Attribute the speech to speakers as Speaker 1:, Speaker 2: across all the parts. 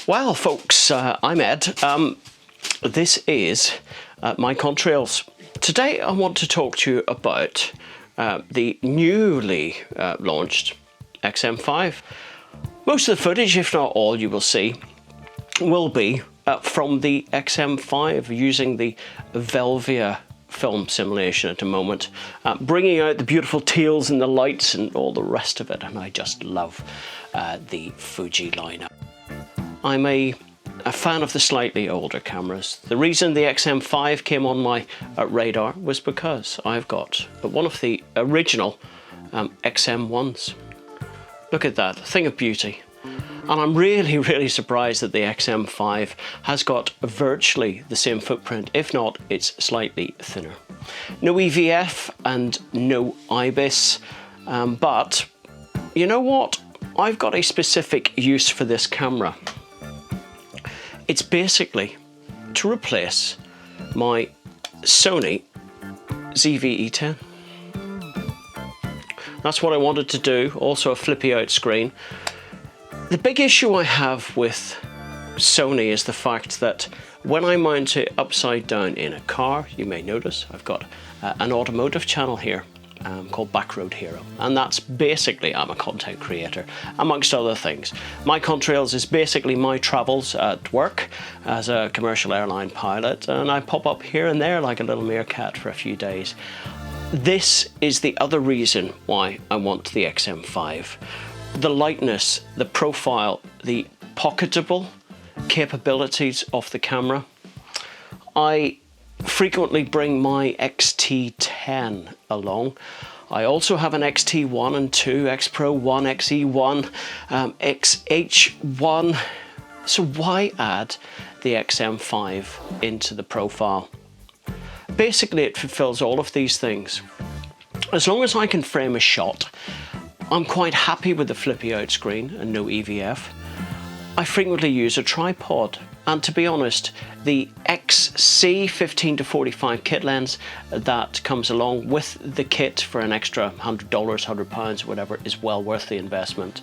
Speaker 1: Well, folks, I'm Ed. This is my contrails. Today I want to talk to you about the newly launched X-M5. Most of the footage, if not all, you will see will be from the X-M5 using the Velvia film simulation at the moment, bringing out the beautiful teals and the lights and all the rest of it, and I just love the Fuji lineup. I'm a fan of the slightly older cameras. The reason the X-M5 came on my radar was because I've got one of the original X-M1s. Look at that, thing of beauty. And I'm really surprised that the X-M5 has got virtually the same footprint, if not it's slightly thinner. No EVF and no IBIS, but you know what? I've got a specific use for this camera. It's basically to replace my Sony ZV-E10. That's what I wanted to do, also a flippy out screen. The big issue I have with Sony is the fact that when I mount it upside down in a car, you may notice I've got an automotive channel here called Backroad Hero, and that's basically, I'm a content creator amongst other things. My contrails is basically my travels at work as a commercial airline pilot, and I pop up here and there like a little meerkat for a few days. This is the other reason why I want the X-M5. The lightness, the profile, the pocketable capabilities of the camera. I frequently bring my X-T10 along. I also have an X-T1 and 2, X-Pro 1, X-E1, X-H1. So why add the X-M5 into the profile? Basically, it fulfills all of these things. As long as I can frame a shot, I'm quite happy with the flippy out screen and no EVF. I frequently use a tripod, and to be honest, the XC 15-45 kit lens that comes along with the kit for an extra $100, £100, whatever, is well worth the investment.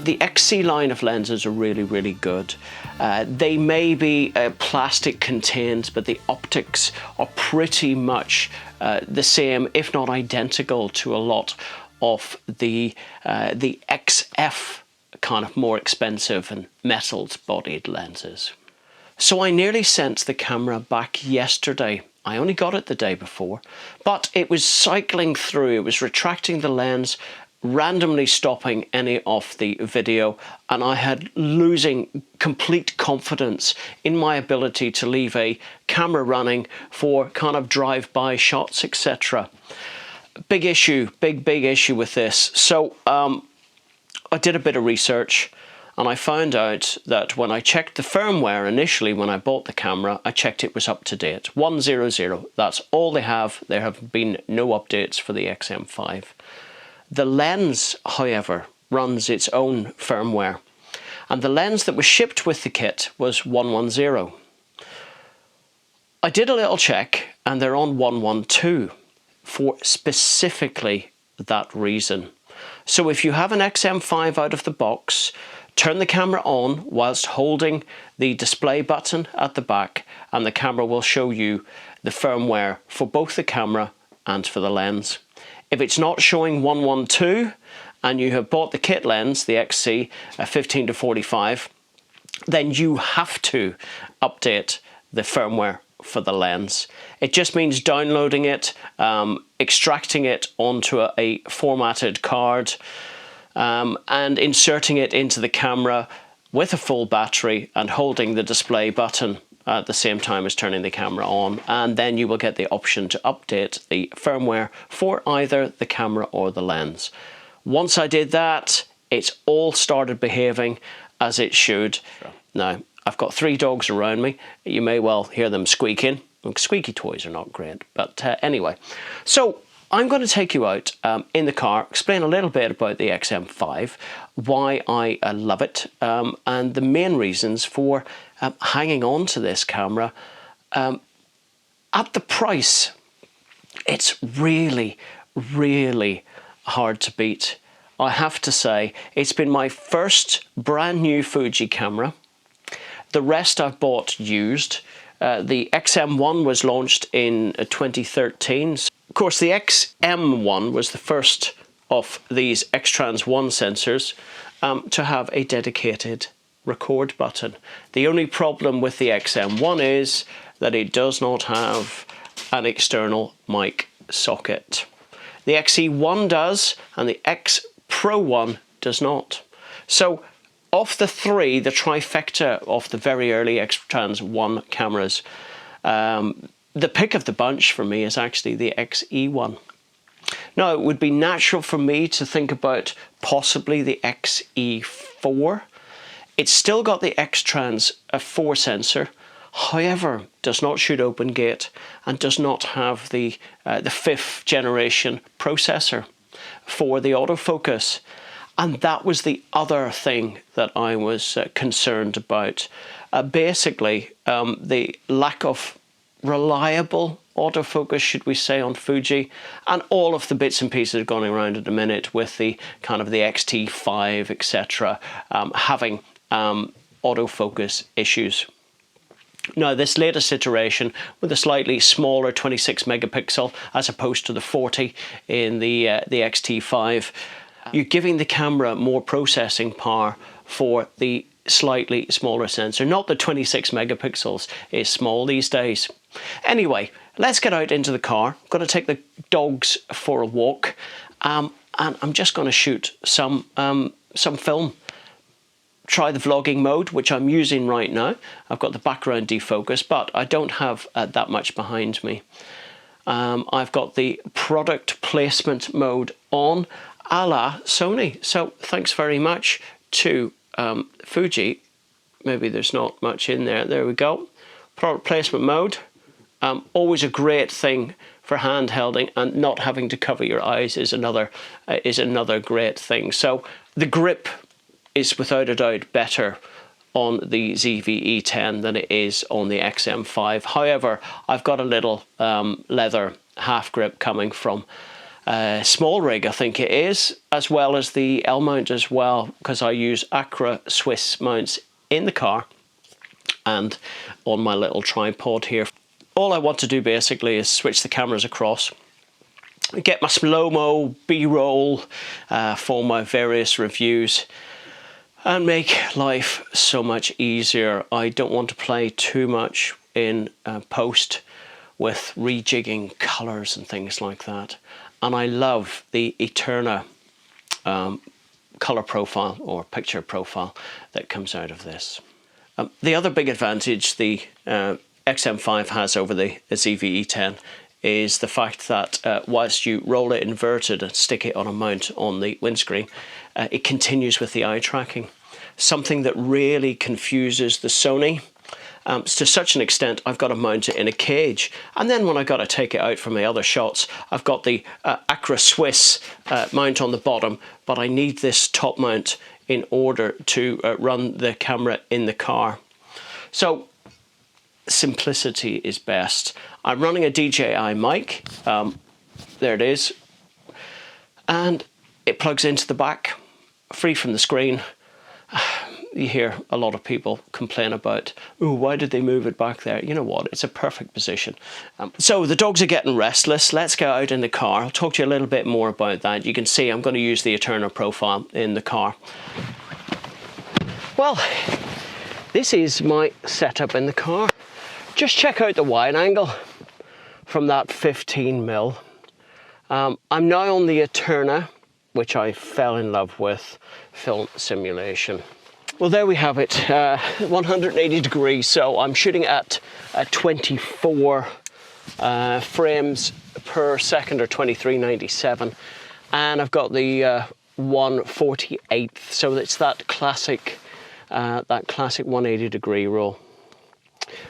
Speaker 1: The XC line of lenses are really good. They may be plastic contained, but the optics are pretty much the same, if not identical, to a lot of the XF kind of more expensive and metalled bodied lenses. So I nearly sent the camera back yesterday. I only got it the day before, but it was cycling through, it was retracting the lens, randomly stopping any of the video, and I had losing complete confidence in my ability to leave a camera running for kind of drive-by shots, etc. Big issue, big issue with this. So I did a bit of research and I found out that when I checked the firmware initially when I bought the camera, I checked it was up to date. 100, that's all they have. There have been no updates for the X-M5. The lens, however, runs its own firmware, and the lens that was shipped with the kit was 110. I did a little check and they're on 112 for specifically that reason. So if you have an X-M5 out of the box, turn the camera on whilst holding the display button at the back, and the camera will show you the firmware for both the camera and for the lens. If it's not showing 112 and you have bought the kit lens, the XC 15-45, then you have to update the firmware for the lens. It just means downloading it, extracting it onto a formatted card, and inserting it into the camera with a full battery and holding the display button at the same time as turning the camera on, and then you will get the option to update the firmware for either the camera or the lens. Once I did that, it's all started behaving as it should. Now, I've got 3 dogs around me. You may well hear them squeaking. Squeaky toys are not great, but anyway. So I'm going to take you out in the car, explain a little bit about the X-M5, why I love it, and the main reasons for hanging on to this camera. At the price, it's really hard to beat. I have to say, it's been my first brand new Fuji camera. The rest I've bought used. The X-M1 was launched in 2013. Of course, the X-M1 was the first of these X-Trans 1 sensors to have a dedicated record button. The only problem with the X-M1 is that it does not have an external mic socket. The XE1 does, and the X Pro 1 does not. So of the three, the trifecta of the very early X-Trans 1 cameras, the pick of the bunch for me is actually the XE1. Now, it would be natural for me to think about possibly the XE4. It's still got the X-Trans 4 sensor, however, does not shoot Opengate and does not have the 5th generation processor for the autofocus. And that was the other thing that I was concerned about. Basically, the lack of reliable autofocus, should we say, on Fuji, and all of the bits and pieces going around at the minute with the kind of the X-T5, etc., having autofocus issues. Now, this latest iteration with a slightly smaller 26 megapixel as opposed to the 40 in the X-T5, you're giving the camera more processing power for the slightly smaller sensor. Not that 26 megapixels is small these days. Anyway, let's get out into the car. I'm going to take the dogs for a walk, and I'm just going to shoot some film. Try the vlogging mode, which I'm using right now. I've got the background defocus, but I don't have that much behind me. I've got the product placement mode on, a la Sony. So thanks very much to Fuji. Maybe there's not much in there. There we go. Product placement mode. Always a great thing for handhelding, and not having to cover your eyes is another great thing. So the grip is without a doubt better on the ZV-E10 than it is on the X-M5. However, I've got a little leather half grip coming from Small Rig, I think it is, as well as the L mount as well, because I use Acra Swiss mounts in the car and on my little tripod here. All I want to do basically is switch the cameras across, get my slow-mo, B-roll for my various reviews, and make life so much easier. I don't want to play too much in post with rejigging colours and things like that. And I love the Eterna colour profile or picture profile that comes out of this. The other big advantage the X-M5 has over the ZV-E10 is the fact that whilst you roll it inverted and stick it on a mount on the windscreen, it continues with the eye tracking. Something that really confuses the Sony. To such an extent, I've got to mount it in a cage. And then when I got to take it out for my other shots, I've got the Acra Swiss mount on the bottom, but I need this top mount in order to run the camera in the car. So simplicity is best. I'm running a DJI mic. There it is. And it plugs into the back, free from the screen. You hear a lot of people complain about, oh, why did they move it back there? You know what? It's a perfect position. So the dogs are getting restless. Let's go out in the car. I'll talk to you a little bit more about that. You can see I'm going to use the Eterna profile in the car. Well, this is my setup in the car. Just check out the wide angle from that 15mm. I'm now on the Eterna, which I fell in love with, film simulation. Well, there we have it, 180 degrees. So I'm shooting at 24 frames per second, or 2397, and I've got the 1/48. So it's that classic 180 degree roll.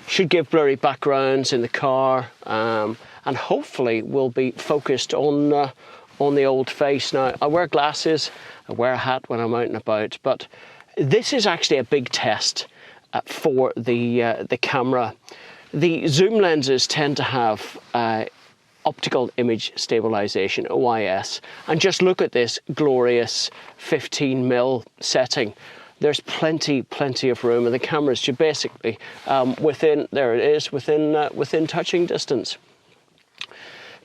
Speaker 1: Should give blurry backgrounds in the car, and hopefully will be focused on the old face. Now, I wear glasses, I wear a hat when I'm out and about, but this is actually a big test for the camera. The zoom lenses tend to have optical image stabilization, OIS, and just look at this glorious 15mm setting. there's plenty of room, and the camera's just basically within, there it is, within touching distance.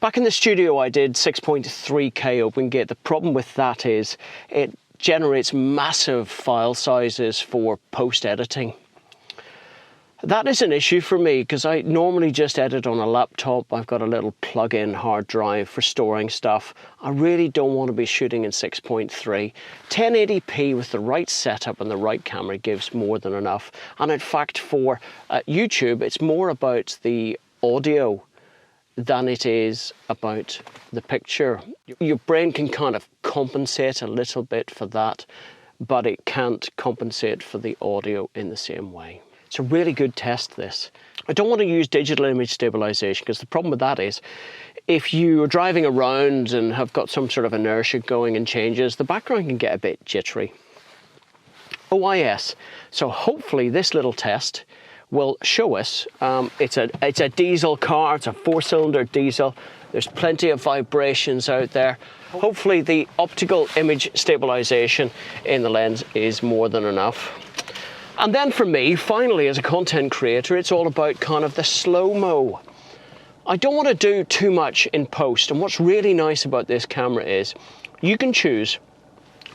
Speaker 1: Back in the studio I did 6.3K Opengate. The problem with that is it generates massive file sizes for post-editing. That is an issue for me because I normally just edit on a laptop. I've got a little plug-in hard drive for storing stuff. I really don't want to be shooting in 6.3. 1080p with the right setup and the right camera gives more than enough. And in fact, for YouTube, it's more about the audio than it is about the picture. Your brain can kind of compensate a little bit for that, but it can't compensate for the audio in the same way. It's a really good test, this. I don't want to use digital image stabilization because the problem with that is if you're driving around and have got some sort of inertia going and changes, the background can get a bit jittery. OIS. So hopefully this little test will show us, it's a diesel car, it's a 4-cylinder diesel. There's plenty of vibrations out there. Hopefully the optical image stabilization in the lens is more than enough. And then for me, finally, as a content creator, it's all about kind of the slow-mo. I don't want to do too much in post, and what's really nice about this camera is you can choose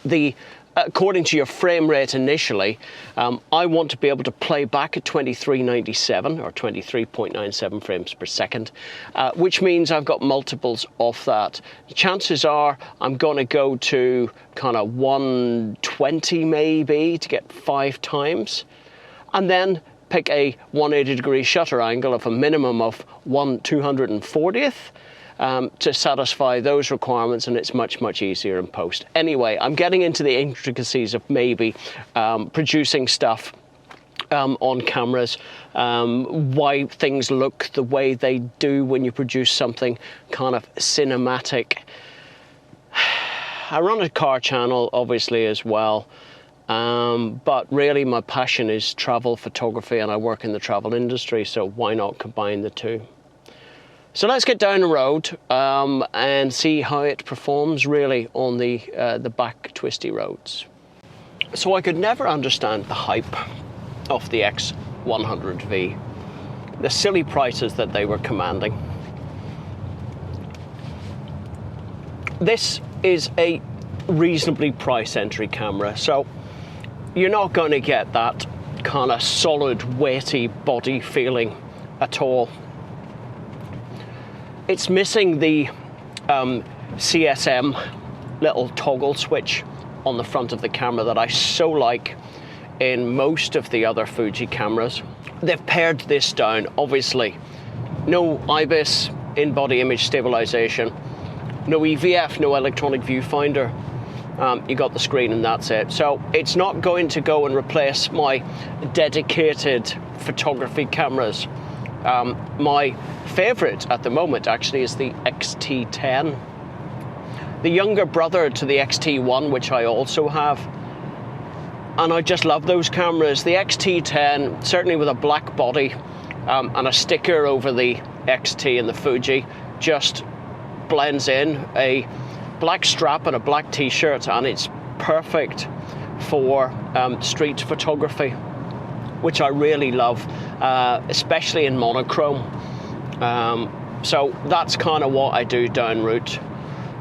Speaker 1: the, according to your frame rate initially, I want to be able to play back at 2397 or 23.97 frames per second, which means I've got multiples of that. Chances are I'm going to go to kind of 120 maybe to get 5 times, and then pick a 180-degree shutter angle of a minimum of 1/240th. To satisfy those requirements, and it's much easier in post. Anyway, I'm getting into the intricacies of maybe producing stuff on cameras, why things look the way they do when you produce something kind of cinematic. I run a car channel obviously as well, but really my passion is travel photography, and I work in the travel industry, so why not combine the two? So let's get down the road and see how it performs really on the back twisty roads. So I could never understand the hype of the X100V, the silly prices that they were commanding. This is a reasonably price entry camera, so you're not going to get that kind of solid, weighty body feeling at all. It's missing the CSM little toggle switch on the front of the camera that I so like in most of the other Fuji cameras. They've pared this down, obviously. No IBIS, in-body image stabilization, no EVF, no electronic viewfinder. You got the screen and that's it. So it's not going to go and replace my dedicated photography cameras. My favorite at the moment actually is the XT10, the younger brother to the XT1, which I also have, and I just love those cameras. The XT10, certainly with a black body and a sticker over the XT and the Fuji, just blends in. A black strap and a black t-shirt, and it's perfect for street photography, which I really love, especially in monochrome. So that's kind of what I do down route.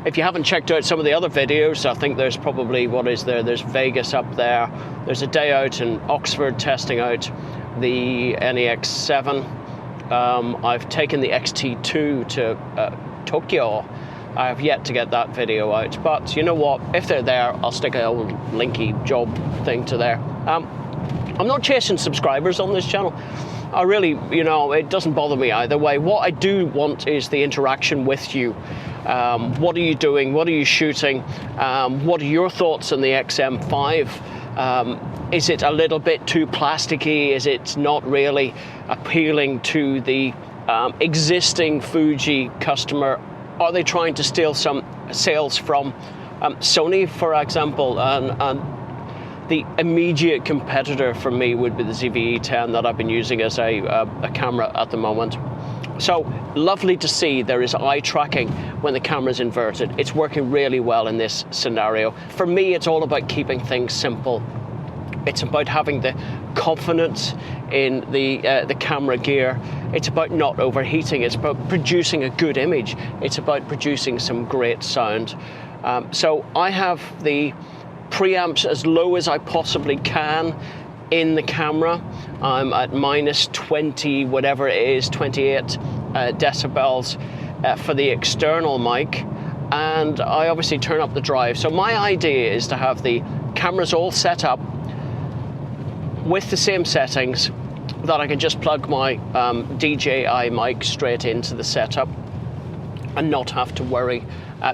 Speaker 1: If you haven't checked out some of the other videos, I think there's probably, there's Vegas up there. There's a day out in Oxford testing out the NEX7. I've taken the XT2 to Tokyo. I have yet to get that video out, but you know what? If they're there, I'll stick a old linky job thing to there. I'm not chasing subscribers on this channel. I really, it doesn't bother me either way. What I do want is the interaction with you. What are you doing? What are you shooting? What are your thoughts on the X-M5? Is it a little bit too plasticky? Is it not really appealing to the existing Fuji customer? Are they trying to steal some sales from Sony, for example? And the immediate competitor for me would be the ZV-E10 that I've been using as a camera at the moment. So lovely to see there is eye tracking when the camera's inverted. It's working really well in this scenario. For me, it's all about keeping things simple. It's about having the confidence in the camera gear. It's about not overheating. It's about producing a good image. It's about producing some great sound. So I have the preamps as low as I possibly can in the camera. I'm at minus 20, whatever it is, 28 decibels for the external mic. And I obviously turn up the drive. So my idea is to have the cameras all set up with the same settings, that I can just plug my DJI mic straight into the setup and not have to worry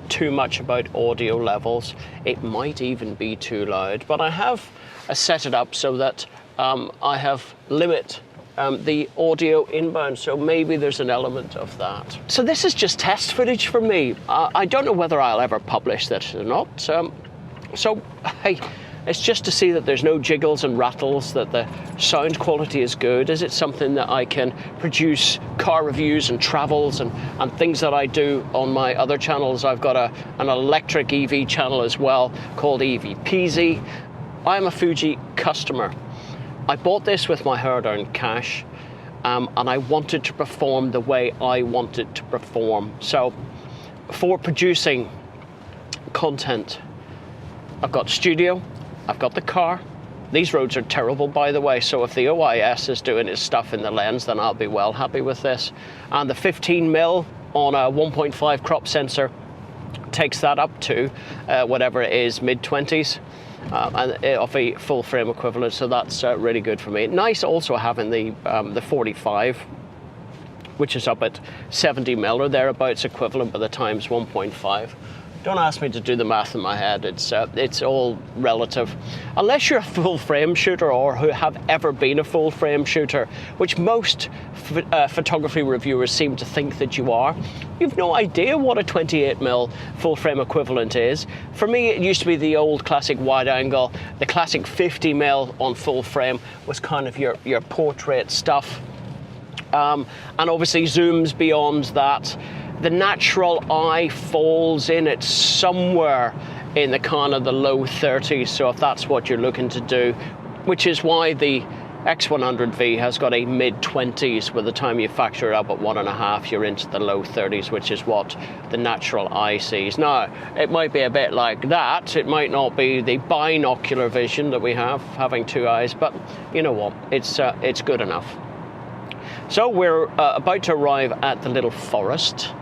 Speaker 1: too much about audio levels. It might even be too loud, but I have set it up so that I have limit the audio inbound, so maybe there's an element of that. So this is just test footage for me. I don't know whether I'll ever publish this or not. So hey, it's just to see that there's no jiggles and rattles, that the sound quality is good. Is it something that I can produce car reviews and travels and things that I do on my other channels? I've got an electric EV channel as well called EV Peasy. I'm a Fuji customer. I bought this with my hard-earned cash, and I wanted to perform the way I wanted to perform. So for producing content, I've got studio, I've got the car. These roads are terrible, by the way, so if the OIS is doing its stuff in the lens, then I'll be well happy with this. And the 15mm on a 1.5 crop sensor takes that up to whatever it is, mid-20s. And of a full frame equivalent, so that's really good for me. Nice also having the 45, which is up at 70mm or thereabouts equivalent by the times 1.5. Don't ask me to do the math in my head. It's all relative. Unless you're a full frame shooter or who have ever been a full frame shooter, which most photography reviewers seem to think that you are, you've no idea what a 28mm full frame equivalent is. For me, it used to be the old classic wide angle. The classic 50mm on full frame was kind of your portrait stuff. And obviously zooms beyond that. The natural eye falls in it somewhere in the kind of the low 30s, so if that's what you're looking to do, which is why the X100V has got a mid-20s. By the time you factor it up at 1.5, you're into the low 30s, which is what the natural eye sees. Now, it might be a bit like that. It might not be the binocular vision that we have, having two eyes, but you know what? It's good enough. So we're about to arrive at the little forest.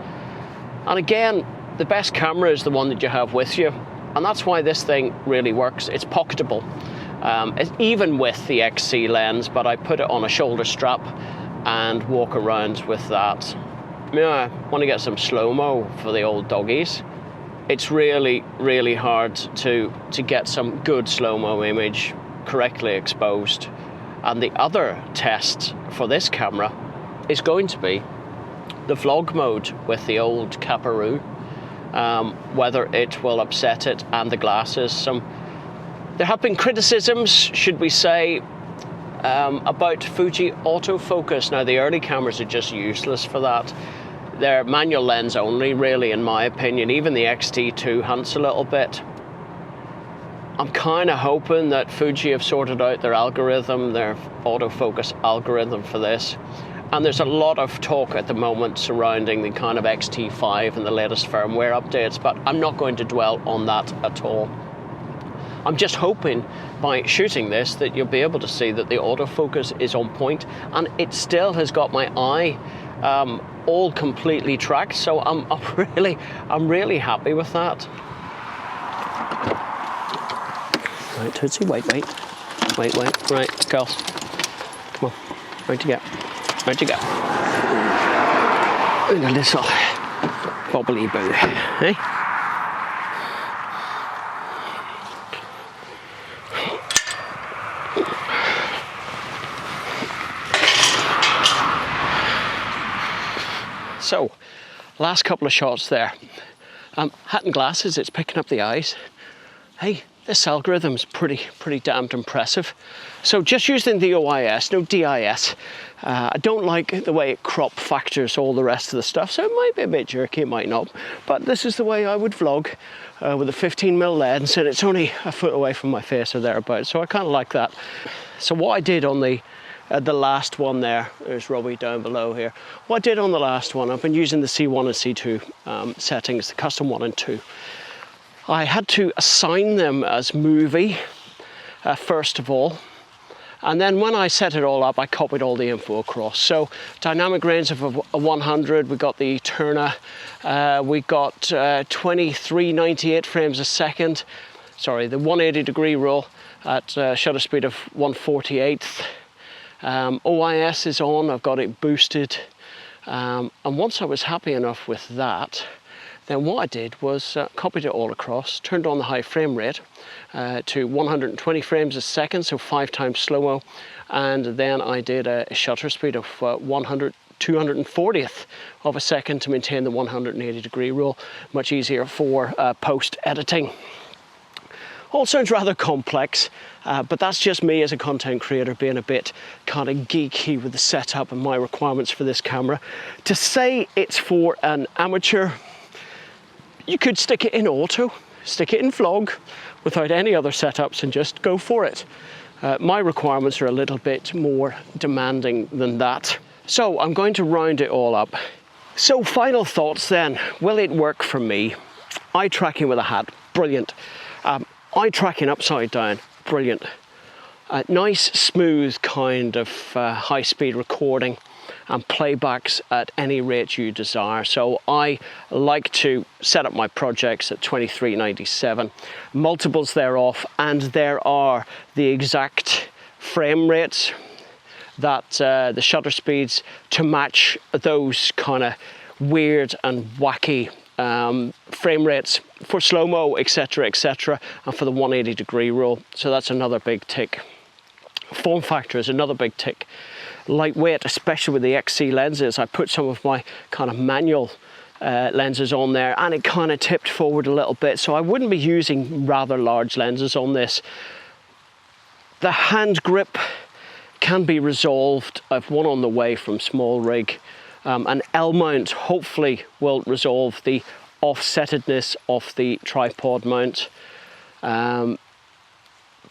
Speaker 1: And again, the best camera is the one that you have with you. And that's why this thing really works. It's pocketable, even with the XC lens, but I put it on a shoulder strap and walk around with that. Yeah, I want to get some slow-mo for the old doggies. It's really, really hard to get some good slow-mo image correctly exposed. And the other test for this camera is going to be the vlog mode with the old Caparoo, whether it will upset it and the glasses. There have been criticisms, should we say, about Fuji autofocus. Now, the early cameras are just useless for that. They're manual lens only, really, in my opinion. Even the X-T2 hunts a little bit. I'm kind of hoping that Fuji have sorted out their algorithm, their autofocus algorithm for this. And there's a lot of talk at the moment surrounding the kind of X-T5 and the latest firmware updates, but I'm not going to dwell on that at all. I'm just hoping by shooting this that you'll be able to see that the autofocus is on point, and it still has got my eye all completely tracked, so I'm really happy with that. Right, Tootsie, wait, right, girls, come on, right you go. Where'd you go? Look at this little bobbly boo, eh? So, last couple of shots there. Hat and glasses, it's picking up the eyes. Hey, this algorithm's pretty damned impressive. So just using the OIS, no DIS. I don't like the way it crop factors all the rest of the stuff, so it might be a bit jerky, it might not. But this is the way I would vlog with a 15mm lens, and it's only a foot away from my face or thereabouts, so I kind of like that. So what I did on the last one there's Robbie down below here. What I did on the last one, I've been using the C1 and C2 settings, the custom 1 and 2. I had to assign them as movie first of all, and then when I set it all up, I copied all the info across. So dynamic range of a 100, we got the Turner, we got 2398 frames a second, sorry, the 180 degree roll at shutter speed of 1/48. OIS is on, I've got it boosted, and once I was happy enough with that, then what I did was copied it all across, turned on the high frame rate to 120 frames a second, so 5 times slow-mo, and then I did a shutter speed of 240th of a second to maintain the 180 degree rule, much easier for post-editing. All sounds rather complex, but that's just me as a content creator being a bit kind of geeky with the setup and my requirements for this camera. To say it's for an amateur, you could stick it in auto, stick it in vlog without any other setups and just go for it. My requirements are a little bit more demanding than that. So I'm going to round it all up. So final thoughts then, will it work for me? Eye tracking with a hat, brilliant. Eye tracking upside down, brilliant. Nice, smooth kind of high-speed recording and playbacks at any rate you desire. So I like to set up my projects at 2397, multiples thereof, and there are the exact frame rates that the shutter speeds to match those kind of weird and wacky frame rates for slow-mo, etc, and for the 180 degree rule. So that's another big tick. Form factor is another big tick. Lightweight, especially with the XC lenses. I put some of my kind of manual lenses on there, and it kind of tipped forward a little bit, so I wouldn't be using rather large lenses on this. The hand grip can be resolved. I've one on the way from Small Rig. An L mount hopefully will resolve the offsetedness of the tripod mount.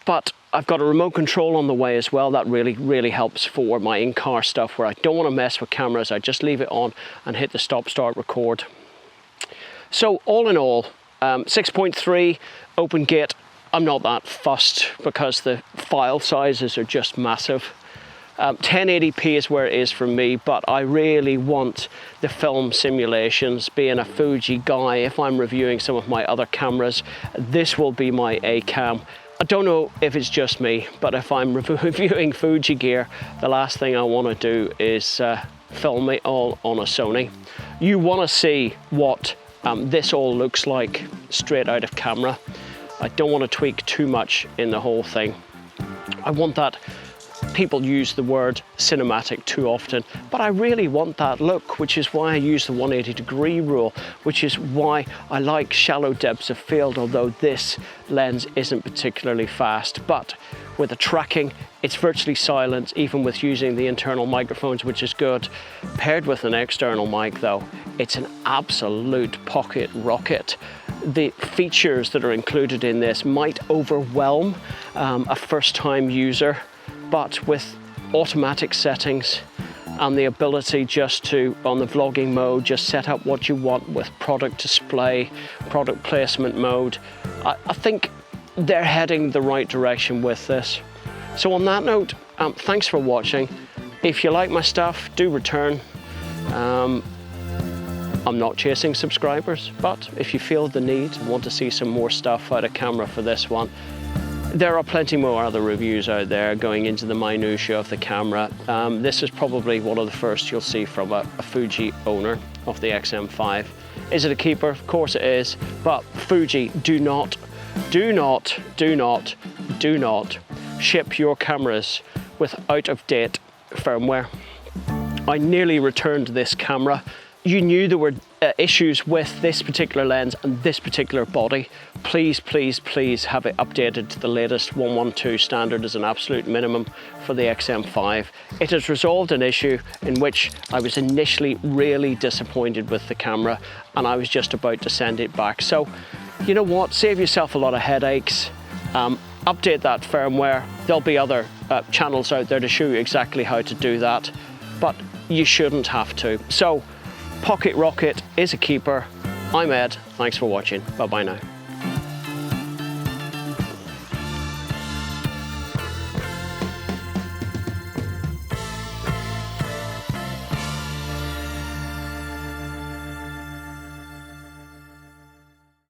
Speaker 1: But I've got a remote control on the way as well. That really helps for my in-car stuff where I don't want to mess with cameras. I just leave it on and hit the stop, start, record. So all in all, 6.3 Opengate. I'm not that fussed because the file sizes are just massive. 1080p is where it is for me, but I really want the film simulations. Being a Fuji guy, if I'm reviewing some of my other cameras, this will be my A-cam. I don't know if it's just me, but if I'm reviewing Fuji gear, the last thing I want to do is film it all on a Sony. You want to see what this all looks like straight out of camera. I don't want to tweak too much in the whole thing. I want that. People use the word cinematic too often, but I really want that look, which is why I use the 180 degree rule, which is why I like shallow depths of field, although this lens isn't particularly fast. But with the tracking, it's virtually silent, even with using the internal microphones, which is good. Paired with an external mic though, it's an absolute pocket rocket. The features that are included in this might overwhelm a first-time user, but with automatic settings and the ability just to, on the vlogging mode, just set up what you want with product display, product placement mode, I think they're heading the right direction with this. So on that note, thanks for watching. If you like my stuff, do return. I'm not chasing subscribers, but if you feel the need, want to see some more stuff out of camera for this one, there are plenty more other reviews out there going into the minutiae of the camera. This is probably one of the first you'll see from a Fuji owner of the X-M5. Is it a keeper? Of course it is, but Fuji, do not ship your cameras with out-of-date firmware. I nearly returned this camera. You knew there were issues with this particular lens and this particular body. Please have it updated to the latest 112 standard as an absolute minimum for the X-M5. It has resolved an issue in which I was initially really disappointed with the camera, and I was just about to send it back. So you know what, save yourself a lot of headaches. Update that firmware. There'll be other channels out there to show you exactly how to do that, but you shouldn't have to. So Pocket Rocket is a keeper. I'm Ed, thanks for watching. Bye bye now.